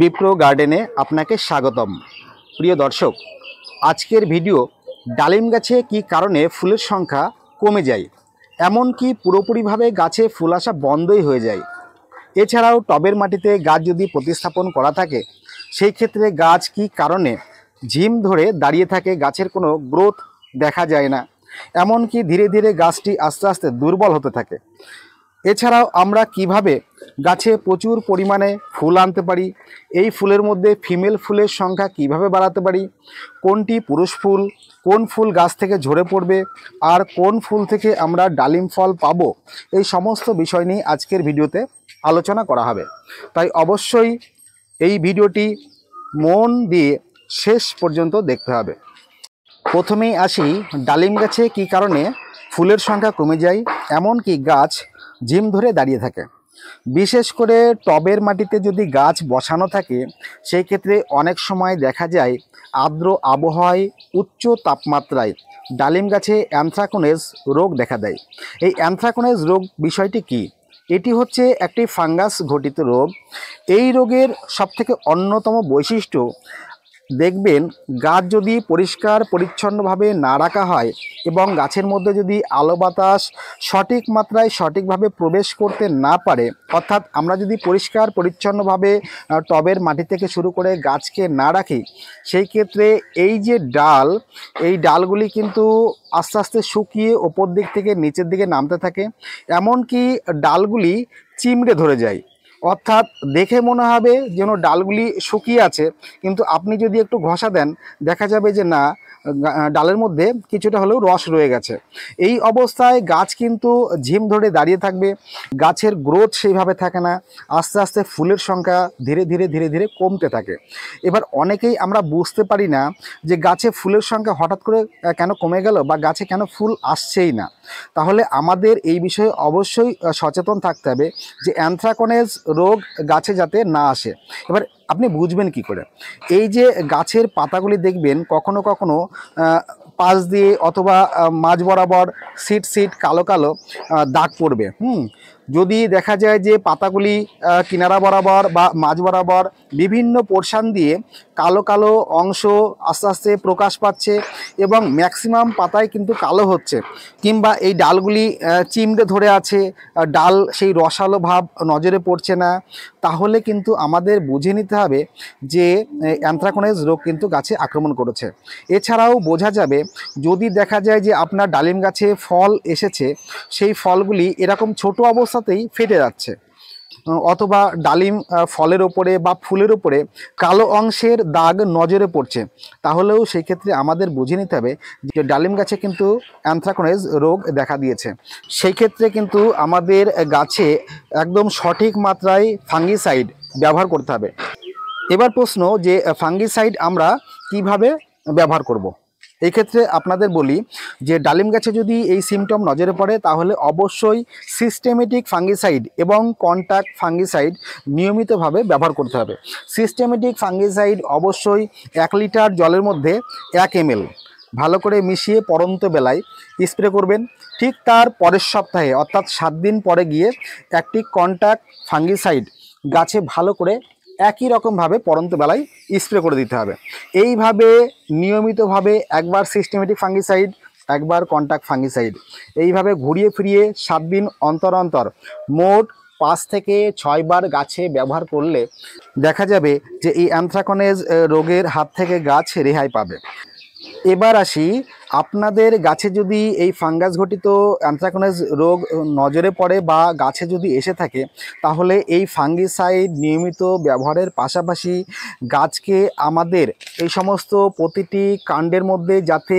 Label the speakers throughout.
Speaker 1: বিপ্র গার্ডেনে আপনাকে স্বাগতম। প্রিয় দর্শক, আজকের ভিডিও ডালিম গাছে কি কারণে ফুলের সংখ্যা কমে যায়, এমনকি পুরোপুরিভাবে গাছে ফুল আসা বন্ধই হয়ে যায়। এছাড়াও টবের মাটিতে গাছ যদি প্রতিস্থাপন করা থাকে, সেই ক্ষেত্রে গাছ কি কারণে ঝিম ধরে দাঁড়িয়ে থাকে, গাছের কোনো গ্রোথ দেখা যায় না, এমনকি ধীরে ধীরে গাছটি আস্তে আস্তে দুর্বল হতে থাকে। এছাড়াও আমরা কিভাবে গাছে প্রচুর পরিমাণে ফুল আনতে পারি, এই ফুলের মধ্যে ফিমেল ফুলের সংখ্যা কিভাবে বাড়াতে পারি, কোনটি পুরুষ ফুল, কোন ফুল গাছ থেকে ঝরে পড়বে, আর কোন ফুল থেকে আমরা ডালিম ফল পাবো, এই সমস্ত বিষয় নিয়ে আজকের ভিডিওতে আলোচনা করা হবে। তাই অবশ্যই এই ভিডিওটি মন দিয়ে শেষ পর্যন্ত দেখতে হবে। প্রথমেই আসি ডালিম গাছে কী কারণে ফুলের সংখ্যা কমে যায়, এমনকি গাছ ঝিম ধরে দাঁড়িয়ে থাকে। বিশেষ করে টবের মাটিতে যদি গাছ বসানো থাকে, সেই ক্ষেত্রে অনেক সময় দেখা যায় আর্দ্র আবহাওয়ায় উচ্চ তাপমাত্রায় ডালিম গাছে অ্যানথ্রাকোনেজ রোগ দেখা দেয়। এই অ্যানথ্রাকোনেজ রোগ বিষয়টি কি? এটি হচ্ছে একটি ফাঙ্গাস ঘটিত রোগ। এই রোগের সবথেকে অন্যতম বৈশিষ্ট্য, দেখবেন গাছ যদি পরিষ্কার পরিচ্ছন্নভাবে না রাখা হয় এবং গাছের মধ্যে যদি আলো বাতাস সঠিক মাত্রায় সঠিকভাবে প্রবেশ করতে না পারে, অর্থাৎ আমরা যদি পরিষ্কার পরিচ্ছন্নভাবে টবের মাটি থেকে শুরু করে গাছকে না রাখি, সেই ক্ষেত্রে এই যে ডাল, এই ডালগুলি কিন্তু আস্তে আস্তে শুকিয়ে ওপর দিক থেকে নিচের দিকে নামতে থাকে, এমনকি ডালগুলি চিমড়ে ধরে যায়। অর্থাৎ দেখে মনে হবে যেন ডালগুলি শুকিয়ে আছে, কিন্তু আপনি যদি একটু ঘষা দেন, দেখা যাবে যে না, ডালের মধ্যে কিছুটা হলেও রস রয়ে গেছে। এই অবস্থায় গাছ কিন্তু ঝিম ধরে দাঁড়িয়ে থাকবে, গাছের গ্রোথ সেইভাবে থাকে না, আস্তে আস্তে ফুলের সংখ্যা ধীরে ধীরে ধীরে ধীরে কমতে থাকে। এবার অনেকেই আমরা বুঝতে পারি না যে গাছে ফুলের সংখ্যা হঠাৎ করে কেন কমে গেল, বা গাছে কেন ফুল আসছেই না। তাহলে আমাদের এই বিষয়ে অবশ্যই সচেতন থাকতে হবে যে অ্যানথ্রাকোনেজ রোগ গাছে যাতে না আসে। এবার আপনি বুঝবেন কি করে? এই যে গাছের পাতাগুলি দেখবেন কখনো কখনো পাশ দিয়ে অথবা মাঝ বরাবর সিট সিট কালো কালো দাগ পড়বে। যদি দেখা যায় যে পাতাগুলি কিনারা বরাবর বা মাঝ বরাবর বিভিন্ন পোর্শান দিয়ে কালো কালো অংশ আস্তে আস্তে প্রকাশ পাচ্ছে এবং ম্যাক্সিমাম পাতায় কিন্তু কালো হচ্ছে, কিংবা এই ডালগুলি চিমড়ে ধরে আছে, ডাল সেই রসালো ভাব নজরে পড়ছে না, তাহলে কিন্তু আমাদের বুঝে নিতে হবে যে অ্যানথ্রাকোনেজ রোগ কিন্তু গাছে আক্রমণ করেছে। এছাড়াও বোঝা যাবে যদি দেখা যায় যে আপনার ডালিম গাছে ফল এসেছে, সেই ফলগুলি এরকম ছোট অবস্থাতেই ফেটে যাচ্ছে, অথবা ডালিম ফলের ওপরে বা ফুলের ওপরে কালো অংশের দাগ নজরে পড়ছে, তাহলেও সেই ক্ষেত্রে আমাদের বুঝে নিতে হবে যে ডালিম গাছে কিন্তু অ্যানথ্রাকোনেজ রোগ দেখা দিয়েছে। সেই ক্ষেত্রে কিন্তু আমাদের গাছে একদম সঠিক মাত্রায় ফাঙ্গিসাইড ব্যবহার করতে হবে। এবার প্রশ্ন যে ফাঙ্গিসাইড আমরা কিভাবে ব্যবহার করব। এই ক্ষেত্রে আপনাদের বলি যে ডালিম গাছে যদি এই সিমটম নজরে পড়ে, তাহলে অবশ্যই সিস্টেমেটিক ফাঙ্গিসাইড এবং কন্ট্যাক্ট ফাঙ্গিসাইড নিয়মিতভাবে ব্যবহার করতে হবে। সিস্টেমেটিক ফাঙ্গিসাইড অবশ্যই 1 লিটার জলের মধ্যে 1 ml ভালো করে মিশিয়ে পড়ন্ত বেলায় স্প্রে করবেন। ঠিক তার পরের সপ্তাহে অর্থাৎ 7 দিন পরে গিয়ে একটি কন্ট্যাক্ট ফাঙ্গিসাইড গাছে ভালো করে একই রকমভাবে পড়ন্ত বেলায় স্প্রে করে দিতে হবে। এইভাবে নিয়মিতভাবে একবার সিস্টেমেটিক ফাঙ্গিসাইড, একবার কন্ট্যাক্ট ফাঙ্গিসাইড, এইভাবে ঘুরিয়ে ফিরিয়ে 7 দিন অন্তর অন্তর মোট 5 থেকে 6 বার গাছে ব্যবহার করলে দেখা যাবে যে এই অ্যানথ্রাকোনেজ রোগের হাত থেকে গাছ রেহাই পাবে। এবার আসি, আপনাদের গাছে যদি এই ফাঙ্গাস ঘটিত অ্যানথ্রাকোনেজ রোগ নজরে পড়ে বা গাছে যদি এসে থাকে, তাহলে এই ফাঙ্গিসাইড নিয়মিত ব্যবহারের পাশাপাশি গাছকে আমাদের এই সমস্ত প্রতিটি কাণ্ডের মধ্যে যাতে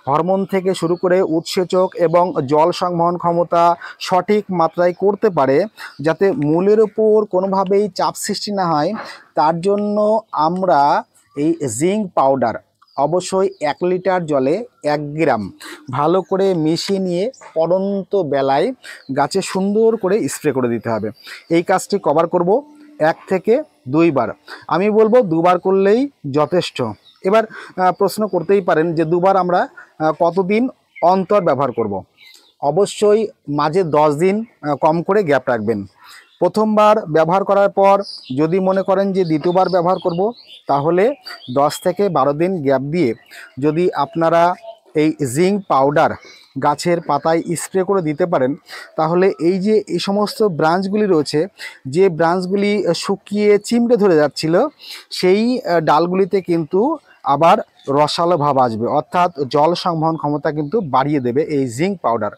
Speaker 1: হরমোন থেকে শুরু করে উৎসেচক এবং জল সংবহন ক্ষমতা সঠিক মাত্রায় করতে পারে, যাতে মূলের ওপর কোনোভাবেই চাপ সৃষ্টি না হয়, তার জন্য আমরা এই জিঙ্ক পাউডার অবশ্যই 1 লিটার জলে 1 গ্রাম ভালো করে মিশিয়ে নিয়ে পড়ন্ত বেলায় গাছে সুন্দর করে স্প্রে করে দিতে হবে। এই কাজটি কভার করব 1 থেকে 2 বার, আমি বলবো 2 বার করলেই যথেষ্ট। এবার প্রশ্ন করতেই পারেন যে 2 বার আমরা কতদিন অন্তর ব্যবহার করব। অবশ্যই মাঝে 10 দিন কম করে গ্যাপ রাখবেন। প্রথমবার ব্যবহার করার পর যদি মনে করেন যে দ্বিতীয়বার ব্যবহার করব, তাহলে 10 থেকে 12 দিন গ্যাপ দিয়ে যদি আপনারা এই জিঙ্ক পাউডার গাছের পাতায় স্প্রে করে দিতে পারেন, তাহলে এই যে এই সমস্ত ব্রাঞ্চগুলি রয়েছে, যে ব্রাঞ্চগুলি শুকিয়ে চিমড়ে ধরে যাচ্ছিল, সেই ডালগুলিতে কিন্তু আবার রসালো ভাব আসবে, অর্থাৎ জল সংবহন ক্ষমতা কিন্তু বাড়িয়ে দেবে এই জিঙ্ক পাউডার।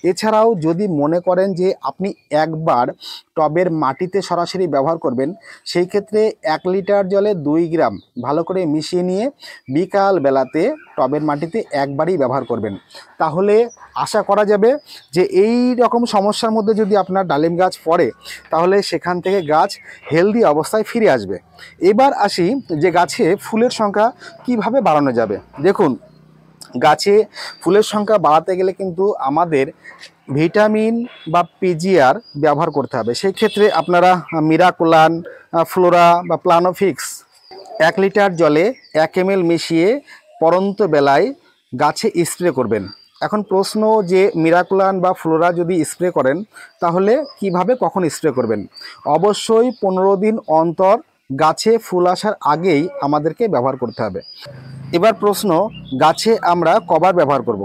Speaker 1: এছাড়াও যদি মনে করেন যে আপনি একবার টবের মাটিতে সরাসরি ব্যবহার করবেন, সেই ক্ষেত্রে 1 লিটার জলে 2 গ্রাম ভালো করে মিশিয়ে নিয়ে বিকাল বেলাতে টবের মাটিতে একবারই ব্যবহার করবেন। তাহলে আশা করা যাবে যে এই রকম সমস্যার মধ্যে যদি আপনার ডালিম গাছ পড়ে, তাহলে সেখান থেকে গাছ হেলদি অবস্থায় ফিরে আসবে। এবার আসি যে গাছে ফুলের সংখ্যা কিভাবে বাড়ানো যাবে। দেখুন, গাছে ফুলের সংখ্যা বাড়াতে গেলে কিন্তু আমাদের ভিটামিন বা পিজিআর ব্যবহার করতে হবে। সেই ক্ষেত্রে আপনারা মিরাকুলান, ফ্লোরা বা প্লানোফিক্স 1 লিটার জলে 1 ml মিশিয়ে পরন্ত বেলায় গাছে স্প্রে করবেন। এখন প্রশ্ন যে মিরাকুলান বা ফ্লোরা যদি স্প্রে করেন, তাহলে কিভাবে কখন স্প্রে করবেন? অবশ্যই 15 দিন অন্তর গাছে ফুল আসার আগেই আমাদেরকে ব্যবহার করতে হবে। এবার প্রশ্ন, গাছে আমরা কবার ব্যবহার করব?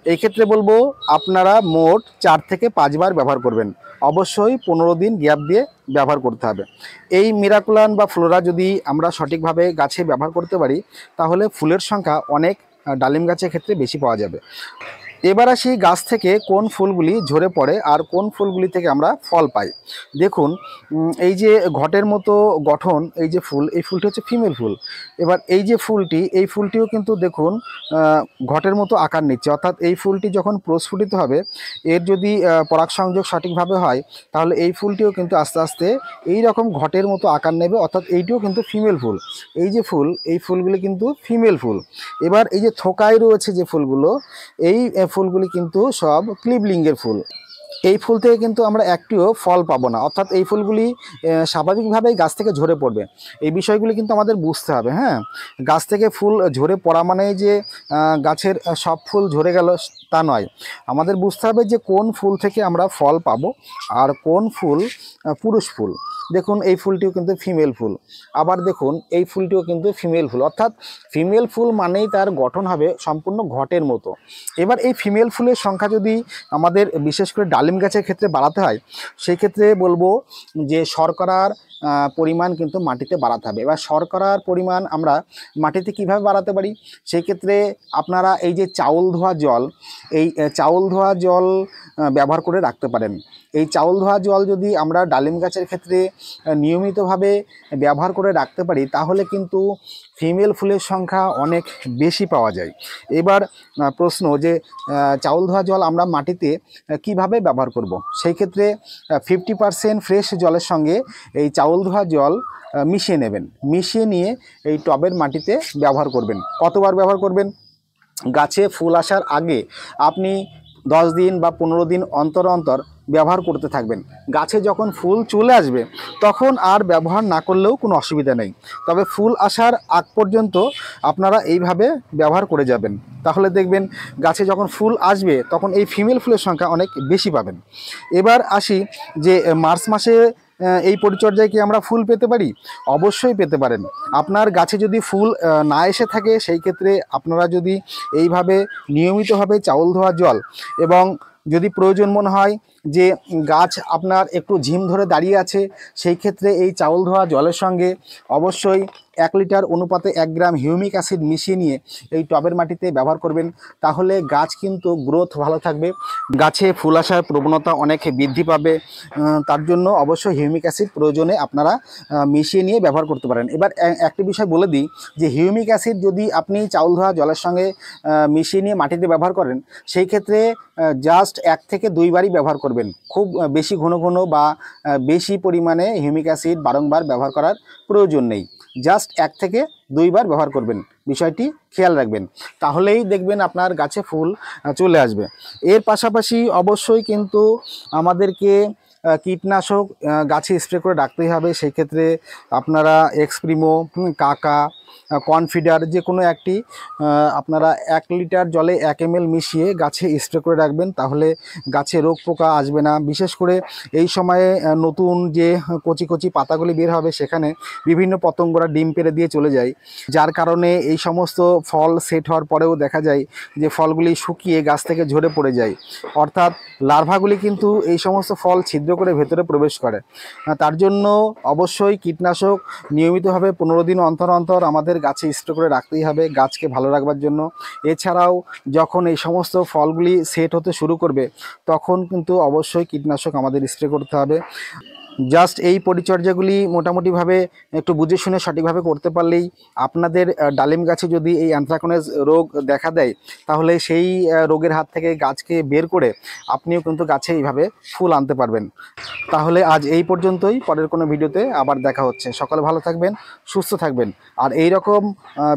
Speaker 1: এই ক্ষেত্রে বলবো আপনারা মোট 4 থেকে 5 বার ব্যবহার করবেন। অবশ্যই 15 দিন গ্যাপ দিয়ে ব্যবহার করতে হবে। এই মিরাকুলান বা ফ্লোরা যদি আমরা সঠিকভাবে গাছে ব্যবহার করতে পারি, তাহলে ফুলের সংখ্যা অনেক ডালিম গাছের ক্ষেত্রে বেশি পাওয়া যাবে। এবার আসি গাছ থেকে কোন ফুলগুলি ঝরে পড়ে আর কোন ফুলগুলি থেকে আমরা ফল পাই। দেখুন, এই যে ঘটের মতো গঠন, এই যে ফুল, এই ফুলটি হচ্ছে ফিমেল ফুল। এবার এই যে ফুলটি, এই ফুলটিও কিন্তু দেখুন ঘটের মতো আকার নিচ্ছে, অর্থাৎ এই ফুলটি যখন প্রস্ফুটিত হবে, এর যদি পরাগ সংযোগ সঠিকভাবে হয়, তাহলে এই ফুলটিও কিন্তু আস্তে আস্তে এই রকম ঘটের মতো আকার নেবে, অর্থাৎ এইটিও কিন্তু ফিমেল ফুল। এই যে ফুল, এই ফুলগুলি কিন্তু ফিমেল ফুল। এবার এই যে থোকায় রয়েছে যে ফুলগুলো, এই ফুলগুলি কিন্তু সব ক্লিবলিঙ্গের ফুল। এই ফুল থেকে কিন্তু আমরা একটিও ফল পাবো না, অর্থাৎ এই ফুলগুলি স্বাভাবিকভাবেই গাছ থেকে ঝরে পড়বে। এই বিষয়গুলি কিন্তু আমাদের বুঝতে হবে। হ্যাঁ, গাছ থেকে ফুল ঝরে পড়া মানে যে গাছের সব ফুল ঝরে গেল তা নয়। আমাদের বুঝতে হবে যে কোন ফুল থেকে আমরা ফল পাবো আর কোন ফুল পুরুষ ফুল। দেখুন, এই ফুলটিও কিন্তু ফিমেল ফুল। আবার দেখুন, এই ফুলটিও কিন্তু ফিমেল ফুল, অর্থাৎ ফিমেল ফুল মানেই তার গঠন হবে সম্পূর্ণ ঘটের মতো। এবার এই ফিমেল ফুলের সংখ্যা যদি আমাদের বিশেষ করে ডালিম গাছের ক্ষেত্রে বাড়াতে হয়, সেই ক্ষেত্রে বলবো যে শর্করার পরিমাণ কিন্তু মাটিতে বাড়াতে হবে। এবার শর্করার পরিমাণ আমরা মাটিতে কিভাবে বাড়াতে পারি? সেই ক্ষেত্রে আপনারা এই যে চাউল ধোয়া জল, এই চাউল ধোয়া জল ব্যবহার করে রাখতে পারেন। এই চাউল ধোয়া জল যদি আমরা ডালিম গাছের ক্ষেত্রে নিয়মিতভাবে ব্যবহার করে রাখতে পারি, তাহলে কিন্তু ফিমেল ফুলের সংখ্যা অনেক বেশি পাওয়া যায়। এবার প্রশ্ন যে চাউল ধোয়া জল আমরা মাটিতে কিভাবে ব্যবহার করব? সেই ক্ষেত্রে 50% ফ্রেশ জলের সঙ্গে এই চাউল ধোয়া জল মিশিয়ে নেবেন। মিশিয়ে নিয়ে এই টবের মাটিতে ব্যবহার করবেন। কতবার ব্যবহার করবেন? গাছে ফুল আসার আগে আপনি 10 দিন বা 15 দিন অন্তর অন্তর ব্যবহার করতে থাকবেন। গাছে যখন ফুল চলে আসবে, তখন আর ব্যবহার না করলেও কোনো অসুবিধা নেই। তবে ফুল আসার আগ পর্যন্ত আপনারা এইভাবে ব্যবহার করে যাবেন। তাহলে দেখবেন গাছে যখন ফুল আসবে, তখন এই ফিমেল ফুলের সংখ্যা অনেক বেশি পাবেন। এবার আসি যে মার্চ মাসে এই পরিচর্যায় কি আমরা ফুল পেতে পারি? অবশ্যই পেতে পারেন। আপনার গাছে যদি ফুল না এসে থাকে, সেই ক্ষেত্রে আপনারা যদি এইভাবে নিয়মিতভাবে চাউল ধোয়া জল এবং যদি প্রয়োজন মনে হয় যে গাছ আপনার একটু ঝিম ধরে দাঁড়িয়ে আছে, সেই ক্ষেত্রে এই চাউল ধোয়া জলের সঙ্গে অবশ্যই 1 লিটার অনুপাতে 1 গ্রাম হিউমিক অ্যাসিড মিশিয়ে নিয়ে এই টবের মাটিতে ব্যবহার করবেন। তাহলে গাছ কিন্তু গ্রোথ ভালো থাকবে, গাছে ফুল আসার প্রবণতা অনেক বৃদ্ধি পাবে। তার জন্য অবশ্যই হিউমিক অ্যাসিড প্রয়োজনে আপনারা মিশিয়ে নিয়ে ব্যবহার করতে পারেন। এবার একটি বিষয় বলে দিই যে হিউমিক অ্যাসিড যদি আপনি চাউল ধোয়া জলের সঙ্গে মিশিয়ে নিয়ে মাটিতে ব্যবহার করেন, সেই ক্ষেত্রে জাস্ট 1 থেকে 2 বারই ব্যবহার করবেন। খুব বেশি ঘন ঘন বা বেশি পরিমাণে হিউমিক অ্যাসিড বারংবার ব্যবহার করার প্রয়োজন নেই। জাস্ট 1 থেকে 2 বার ব্যবহার করবেন। বিষয়টি খেয়াল রাখবেন, তাহলেই দেখবেন আপনার গাছে ফুল চলে আসবে। এর পাশাপাশি অবশ্যই কিন্তু আমাদেরকে কীটনাশক গাছে স্প্রে করে রাখতেই হবে। সেই ক্ষেত্রে আপনারা এক্সপ্রিমো, কাকা কনফিডার যে কোনো একটি আপনারা 1 লিটার জলে 1 ml মিশিয়ে গাছে স্প্রে করে রাখবেন, তাহলে গাছে রোগ পোকা আসবে না। বিশেষ করে এই সময়ে নতুন যে কচি কচি পাতাগুলি বের হবে সেখানে বিভিন্ন পতঙ্গরা ডিম পেড়ে দিয়ে চলে যায়, যার কারণে এই সমস্ত ফল সেট হওয়ার পরেও দেখা যায় যে ফলগুলি শুকিয়ে গাছ থেকে ঝরে পড়ে যায়। অর্থাৎ লার্ভাগুলি কিন্তু এই সমস্ত ফল ছিদ্র করে ভেতরে প্রবেশ করে। তার জন্য অবশ্যই কীটনাশক নিয়মিতভাবে 15 দিন অন্তর অন্তর আমাদের গাছে স্প্রে করে রাখতেই হবে গাছকে ভালো রাখবার জন্য। এছাড়াও যখন এই সমস্ত ফলগুলি সেট হতে শুরু করবে তখন কিন্তু অবশ্যই কীটনাশক আমাদের স্প্রে করতে হবে। জাস্ট এই পরিচর্যাগুলি মোটামুটিভাবে একটু বুঝে শুনে সঠিকভাবে করতে পারলেই আপনাদের ডালিম গাছে যদি এই অ্যানথ্রাকনোজ রোগ দেখা দেয় তাহলে সেই রোগের হাত থেকে গাছকে বের করে আপনিও কিন্তু গাছে এইভাবে ফুল আনতে পারবেন। তাহলে আজ এই পর্যন্তই, পরের কোনো ভিডিওতে আবার দেখা হচ্ছে। সকলে ভালো থাকবেন, সুস্থ থাকবেন। আর এই রকম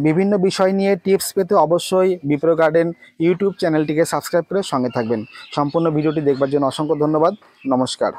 Speaker 1: বিভিন্ন বিষয় নিয়ে টিপস পেতে অবশ্যই বিপ্রো গার্ডেন ইউটিউব চ্যানেলটিকে সাবস্ক্রাইব করে সঙ্গে থাকবেন। সম্পূর্ণ ভিডিওটি দেখবার জন্য অসংখ্য ধন্যবাদ। নমস্কার।